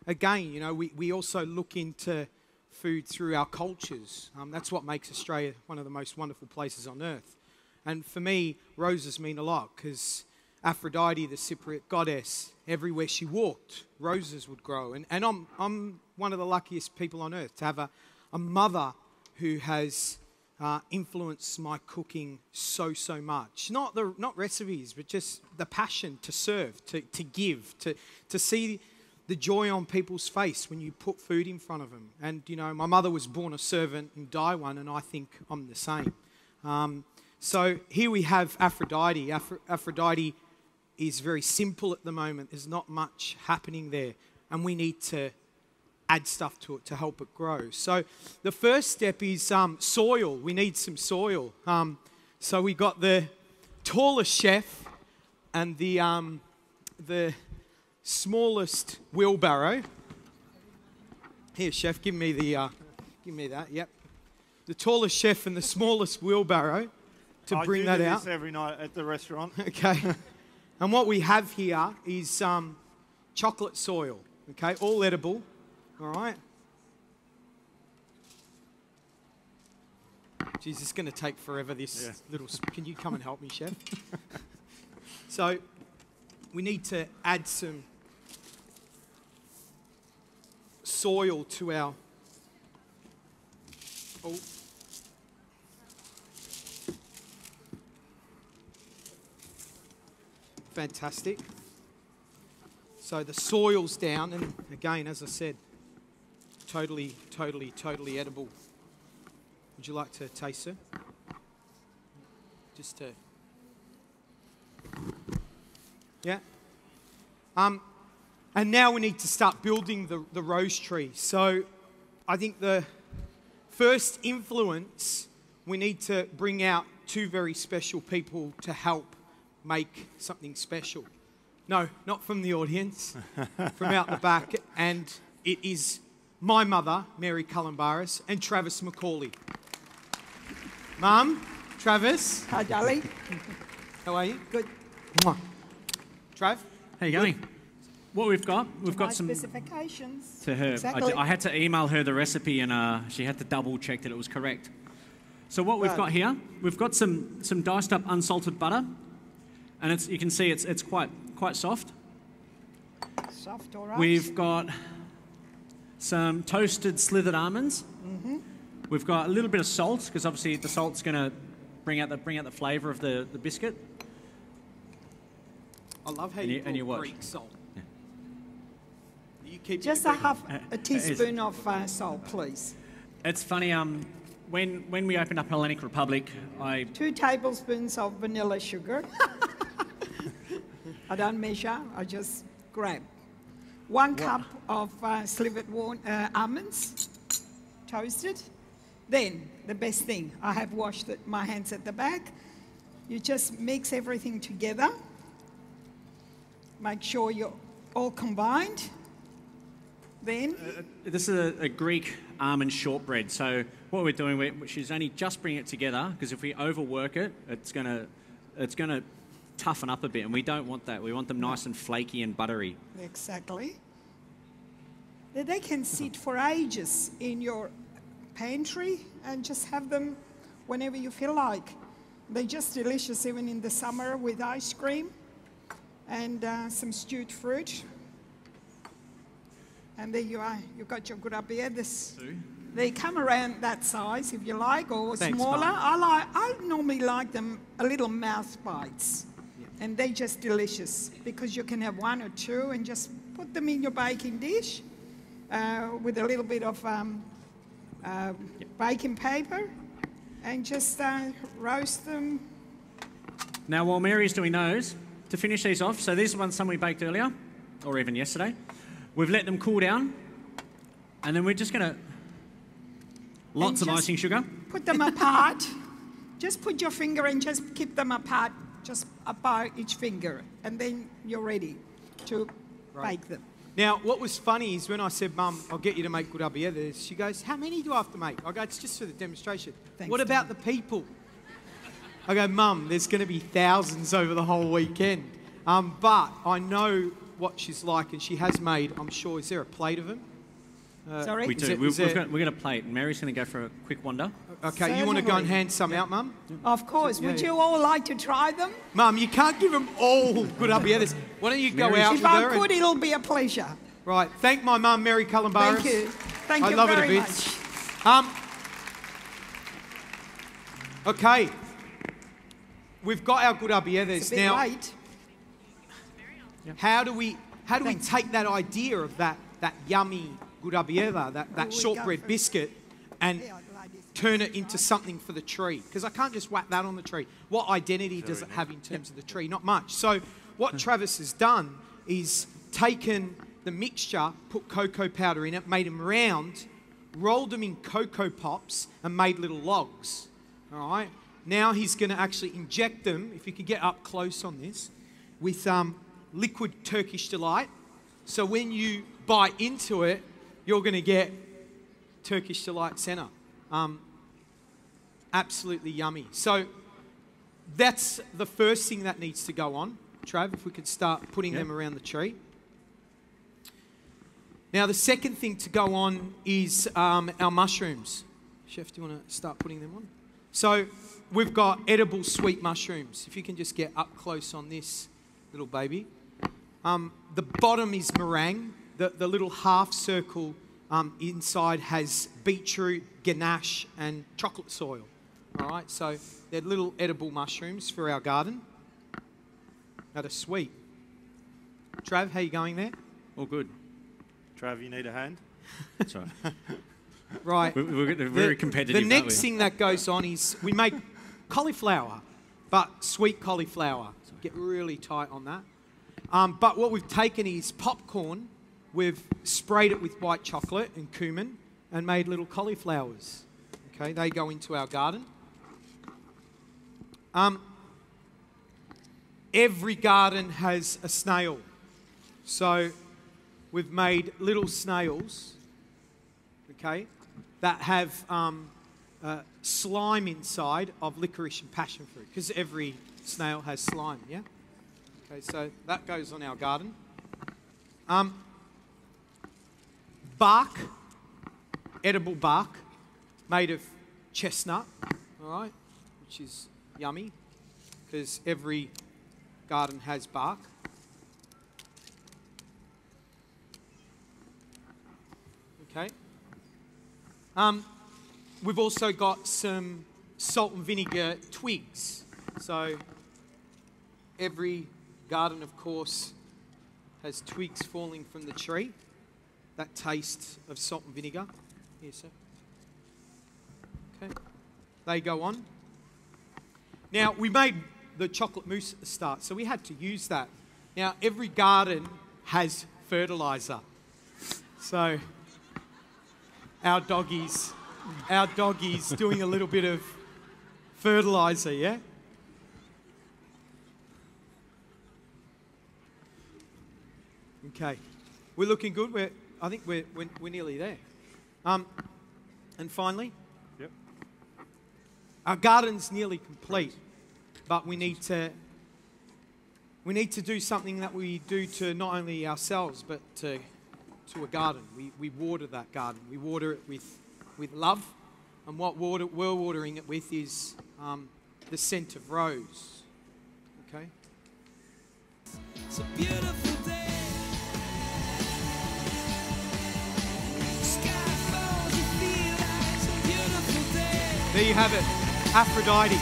again, you know, we also look into food through our cultures. That's what makes Australia one of the most wonderful places on earth. And for me, roses mean a lot because Aphrodite, the Cypriot goddess, everywhere she walked, roses would grow. And I'm one of the luckiest people on earth to have a mother who has influenced my cooking so much. Not recipes, but just the passion to serve, to give, to see the joy on people's face when you put food in front of them. And, you know, my mother was born a servant and die one, and I think I'm the same. So here we have Aphrodite. Aphrodite is very simple at the moment. There's not much happening there, and we need to add stuff to it to help it grow. So the first step is soil. We need some soil. So we got the tallest chef and the smallest wheelbarrow. Here, chef, give me that. Yep, the tallest chef and the smallest wheelbarrow to bring that out. I do this every night at the restaurant. Okay, and what we have here is chocolate soil. Okay, all edible. All right. Geez, it's going to take forever. This little. Can you come and help me, chef? So we need to add some soil to our. Oh. Fantastic. So the soil's down, and again, as I said, totally edible. Would you like to taste, sir? Just to... Yeah. And now we need to start building the rose tree. So I think the first influence, we need to bring out two very special people to help make something special. No, not from the audience, from out the back. And it is my mother, Mary Calombaris, and Travis McCauley. Mum, Travis. Hi, darling. How are you? Good. Trav? How you going? What we've got some specifications to her. Exactly. I had to email her the recipe, and she had to double check that it was correct. So what we've got here, we've got some diced up unsalted butter, and you can see it's quite soft. Soft, all right. We've got some toasted slithered almonds. Mm-hmm. We've got a little bit of salt because obviously the salt's going to bring out the flavour of the biscuit. I love how you put Greek salt. Yeah. You keep Just half a teaspoon of salt, please. It's funny. When we opened up Hellenic Republic, 2 tablespoons of vanilla sugar. I don't measure. I just grab. 1 cup of slivered almonds, toasted. Then the best thing, I have washed my hands at the back. You just mix everything together. Make sure you're all combined. Then this is a Greek almond shortbread. So what we're doing, she's only just bringing it together because if we overwork it, it's gonna toughen up a bit, and we don't want that. We want them nice and flaky and buttery. Exactly. They can sit for ages in your pantry and just have them whenever you feel like. They're just delicious even in the summer with ice cream and some stewed fruit. And there you are. You've got your gurabias. They come around that size if you like, or Thanks, smaller. Mum. I normally like them a little mouth bites. And they're just delicious because you can have 1 or 2 and just put them in your baking dish with a little bit of baking paper and just roast them. Now, while Mary's doing those, to finish these off, so these are some we baked earlier, or even yesterday. We've let them cool down, and then we're just going to... Lots of icing sugar. Put them apart. Just put your finger and just keep them apart, just about each finger, and then you're ready to bake them. Now, what was funny is when I said, Mum, I'll get you to make gurabias, she goes, how many do I have to make? I go, it's just for the demonstration. Thanks, what about the people? I go, Mum, there's going to be thousands over the whole weekend. But I know what she's like, and she has made, I'm sure, is there a plate of them? Sorry? We do. We've got a plate, and Mary's going to go for a quick wander. Okay, you want to go and Certainly. hand some out, Mum? Of course. Would Yeah. you all like to try them? Mum, you can't give them all good up here. Why don't you go Mary's- out If with I her? could, it'll be a pleasure. Right, thank my mum, Mary Calombaris. Thank you. Thank I you love very it a much. bit. Okay, we've got our good abiedes It's a bit now. late. How do we take that idea of that yummy good abieda, that we go shortbread for- biscuit, and Yeah, like this. turn it into something for the tree? Because I can't just whack that on the tree. What identity does it have in terms of the tree? Not much. So what Travis has done is taken the mixture, put cocoa powder in it, made them round, rolled them in cocoa pops, and made little logs. All right. Now he's going to actually inject them, if you could get up close on this, with liquid Turkish delight. So when you bite into it, you're going to get Turkish delight center. Absolutely yummy. So that's the first thing that needs to go on. Trav, if we could start putting them around the tree. Now the second thing to go on is our mushrooms. Chef, do you want to start putting them on? So we've got edible sweet mushrooms. If you can just get up close on this little baby. The bottom is meringue. The little half circle inside has beetroot, ganache, and chocolate soil. All right, so they're little edible mushrooms for our garden that are sweet. Trav, how you going there? All good. Trav, you need a hand? That's right. Right. We're very competitive. The aren't next we? thing that goes on is we make cauliflower, but sweet cauliflower. Get really tight on that. But what we've taken is popcorn, we've sprayed it with white chocolate and cumin and made little cauliflowers. Okay, they go into our garden. Every garden has a snail. So we've made little snails, okay, that have slime inside of licorice and passion fruit, because every snail has slime, yeah? Okay, so that goes on our garden. Bark, edible bark, made of chestnut, all right, which is yummy, because every garden has bark. Okay. We've also got some salt and vinegar twigs. So every garden, of course, has twigs falling from the tree. That taste of salt and vinegar. Here, sir. Okay. They go on. Now, we made the chocolate mousse at the start, so we had to use that. Now, every garden has fertilizer. So our doggies doing a little bit of fertilizer, yeah? Okay. We're looking good. I think we're nearly there. And finally, Yep. our garden's nearly complete, but we need to do something that we do to not only ourselves but to a garden. We water that garden. We water it with love, and what we're watering it with is the scent of rose. Okay. It's a beautiful day. Sky falls, you feel like it's a beautiful day. There you have it, Aphrodite.